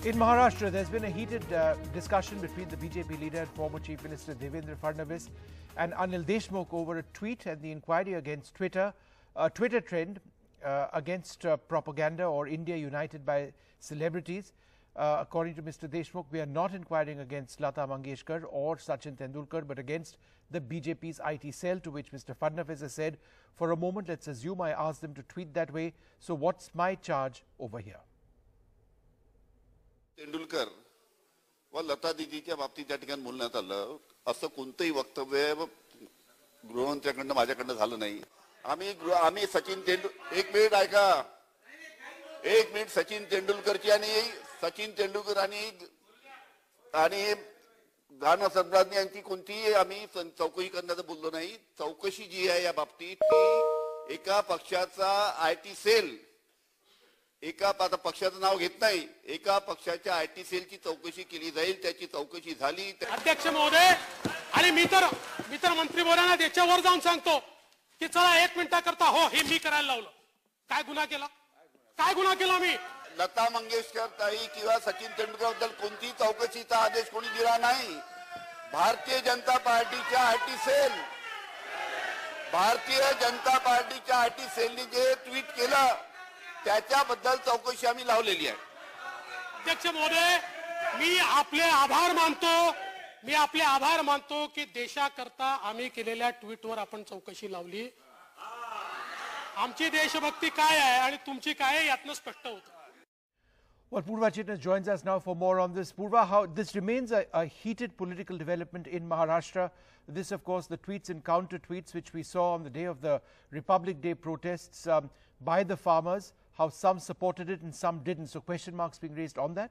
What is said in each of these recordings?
In Maharashtra, there's been a heated discussion between the BJP leader and former Chief Minister Devendra Fadnavis and Anil Deshmukh over a tweet and the inquiry against Twitter, a Twitter trend against propaganda or India united by celebrities. According to Mr. Deshmukh, we are not inquiring against Lata Mangeshkar or Sachin Tendulkar, but against the BJP's IT cell, to which Mr. Fadnavis has said, for a moment, let's assume I asked them to tweet that way, so what's my charge over here? Tendulkar व लता दीदीच्या बाबतीत त्या ठिकाणी बोलण्यात आलं असं कोणतेही वक्तव्य गृहमंत्र्यांकडून माझ्याकडून झालं नाही आम्ही सचिन तेंडुलकर एक मिनिट सचिन तेंडुलकरची आणि सचिन तेंडुलकर आणि गाना सरबराज यांची कोणतीही आम्ही चौकशी करण्याचं बोललो नाही चौकशी जी आहे या बाबतीत ती एका पक्षाचा आयटी सेल एका पक्षाचं नाव घेत नाही एका पक्षाच्या आयटी सेलची चौकशी केली जाईल त्याची चौकशी झाली अध्यक्ष महोदय आणि मी तर मंत्री बोलांना त्याच्यावर जाऊन सांगतो की चला 1 मिनिटाकरता हो हे मी करायला लावलं काय गुन्हा केला मी लता मंगेशकर ताई किंवा सचिन तेंडुलकर बद्दल कोणतीही चौकशीचा आदेश कोणी दिला नाही भारतीय जनता पार्टीच्या आयटी सेलने जे ट्विट केलं त्याच्याबद्दल चौकशी आम्ही लावलेली आहे अध्यक्ष महोदय मी आपले आभार मानतो की देशाकरता आम्ही केलेल्या ट्विटवर आपण चौकशी लावली आमची देशभक्ती काय आहे आणि तुमची काय आहे यातनं स्पष्ट होतं. Well, Purva Chitnis joins us now for more on this. Purva, how this remains a heated political development in Maharashtra. This, of course, the tweets and counter tweets which we saw on the day of the Republic Day protests by the farmers, how some supported it and some didn't. So question marks being raised on that?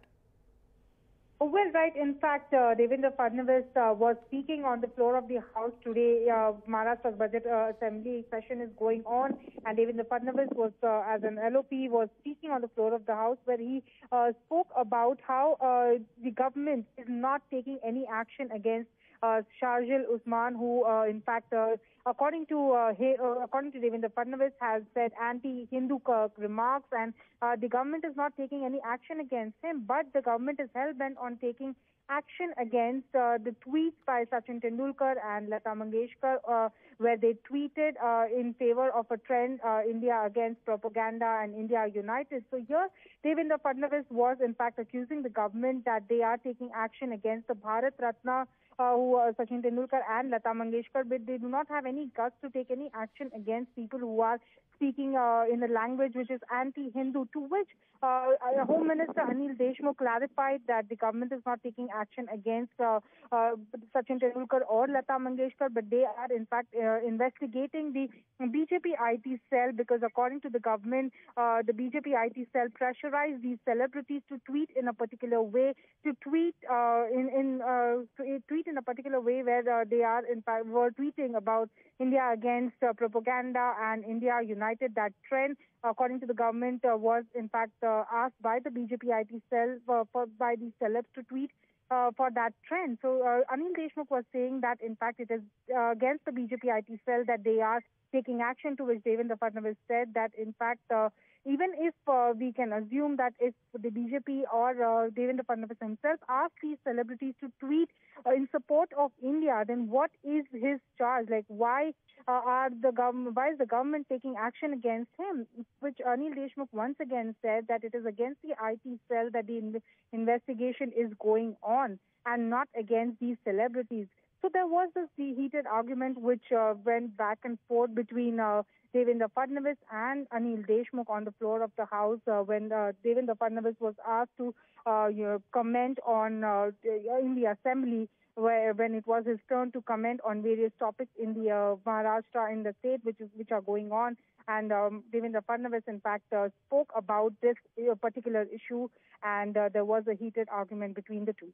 Well, right. In fact, Devendra Fadnavis was speaking on the floor of the House today. Maharashtra's budget assembly session is going on, and Devendra Fadnavis was, as an LOP, was speaking on the floor of the House, where he spoke about how the government is not taking any action against Sharjil Usman, who, in fact, according to Devendra Fadnavis, has said anti-Hindu remarks, and the government is not taking any action against him, but the government is hell-bent on taking action against the tweets by Sachin Tendulkar and Lata Mangeshkar, where they tweeted in favor of a trend, India against propaganda and India united. So here, Devendra Fadnavis was, in fact, accusing the government that they are taking action against the Bharat Ratna who Sachin Tendulkar and Lata Mangeshkar, but they do not have any guts to take any action against people who are speaking in a language which is anti-Hindu, to which Home Minister Anil Deshmukh clarified that the government is not taking action against Sachin Tendulkar or Lata Mangeshkar, but they are in fact investigating the BJP IT cell, because according to the government, the BJP IT cell pressurized these celebrities to tweet in a particular way, to tweet in a particular way where they are in fact were tweeting about India against propaganda and India united. That trend, according to the government, was in fact asked by the BJP IT cell by these celebs to tweet for that trend. So Anil Deshmukh was saying that in fact it is against the BJP IT cell that they are taking action, to which Devendra Fadnavis said that in fact even if we can assume that if the BJP or Devendra Fadnavis himself asked these celebrities to tweet in support of India, then what is his charge? Like, why is the government taking action against him? Which Anil Deshmukh once again said that it is against the IT cell that the investigation is going on and not against these celebrities. So there was this heated argument which went back and forth between Devendra Fadnavis and Anil Deshmukh on the floor of the House when Devendra Fadnavis was asked to comment on in the assembly, when it was his turn to comment on various topics in the Maharashtra, in the state which are going on. And Devendra Fadnavis, in fact, spoke about this particular issue, and there was a heated argument between the two.